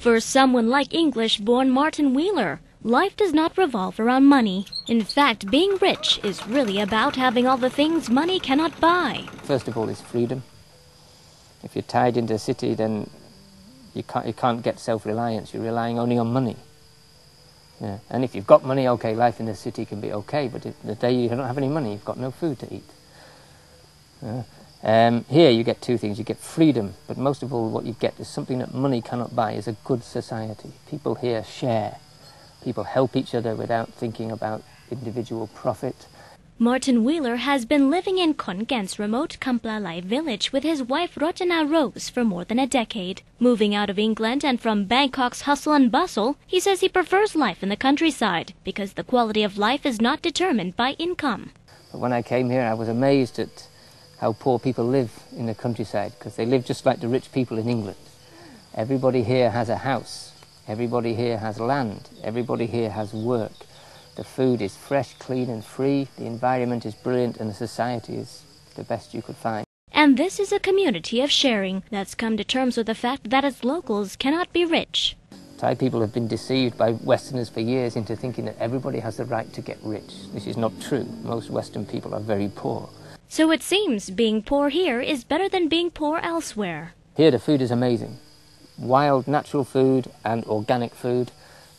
For someone like English-born Martin Wheeler, life does not revolve around money. In fact, being rich is really about having all the things money cannot buy. First of all is freedom. If you're tied into a city, then you can't get self-reliance. You're relying only on money. Yeah. And if you've got money, okay, life in the city can be okay, but if the day you don't have any money, you've got no food to eat. Here you get two things. You get freedom, but most of all what you get is something that money cannot buy, is a good society. People here share. People help each other without thinking about individual profit. Martin Wheeler has been living in Khon Kaen's remote Kamplalai village with his wife Rotana Rose for more than a decade. Moving out of England and from Bangkok's hustle and bustle, he says he prefers life in the countryside because the quality of life is not determined by income. But when I came here, I was amazed at how poor people live in the countryside, because they live just like the rich people in England. Everybody here has a house. Everybody here has land. Everybody here has work. The food is fresh, clean and free. The environment is brilliant and the society is the best you could find. And this is a community of sharing that's come to terms with the fact that its locals cannot be rich. Thai people have been deceived by Westerners for years into thinking that everybody has the right to get rich. This is not true. Most Western people are very poor. So it seems being poor here is better than being poor elsewhere. Here the food is amazing. Wild, natural food and organic food.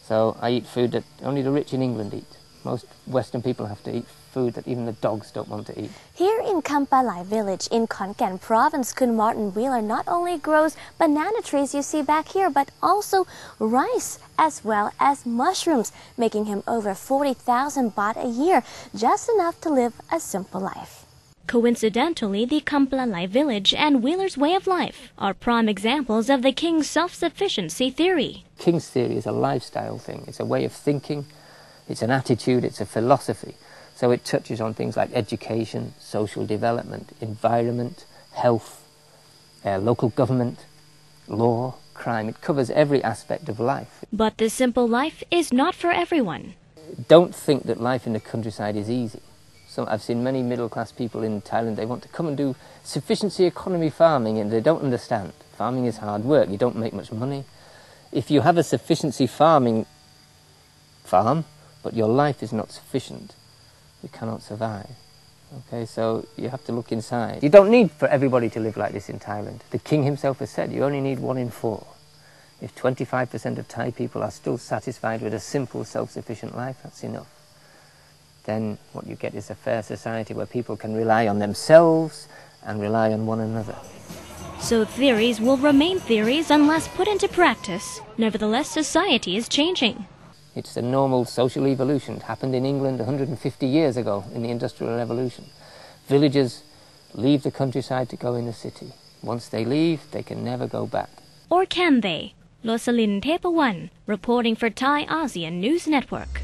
So I eat food that only the rich in England eat. Most Western people have to eat food that even the dogs don't want to eat. Here in Kamplalai village in Khon Kaen province, Kun Martin Wheeler not only grows banana trees you see back here, but also rice as well as mushrooms, making him over 40,000 baht a year, just enough to live a simple life. Coincidentally, the Kamplalai village and Wheeler's way of life are prime examples of the King's self-sufficiency theory. King's theory is a lifestyle thing. It's a way of thinking, it's an attitude, it's a philosophy. So it touches on things like education, social development, environment, health, local government, law, crime. It covers every aspect of life. But this simple life is not for everyone. Don't think that life in the countryside is easy. So I've seen many middle-class people in Thailand, they want to come and do sufficiency economy farming, and they don't understand. Farming is hard work, you don't make much money. If you have a sufficiency farm, but your life is not sufficient, you cannot survive. Okay, so you have to look inside. You don't need for everybody to live like this in Thailand. The King himself has said you only need 1 in 4. If 25% of Thai people are still satisfied with a simple, self-sufficient life, that's enough. Then what you get is a fair society where people can rely on themselves and rely on one another. So theories will remain theories unless put into practice. Nevertheless, society is changing. It's a normal social evolution. It happened in England 150 years ago in the Industrial Revolution. Villagers leave the countryside to go in the city. Once they leave, they can never go back. Or can they? Losalin Tepawan, reporting for Thai ASEAN News Network.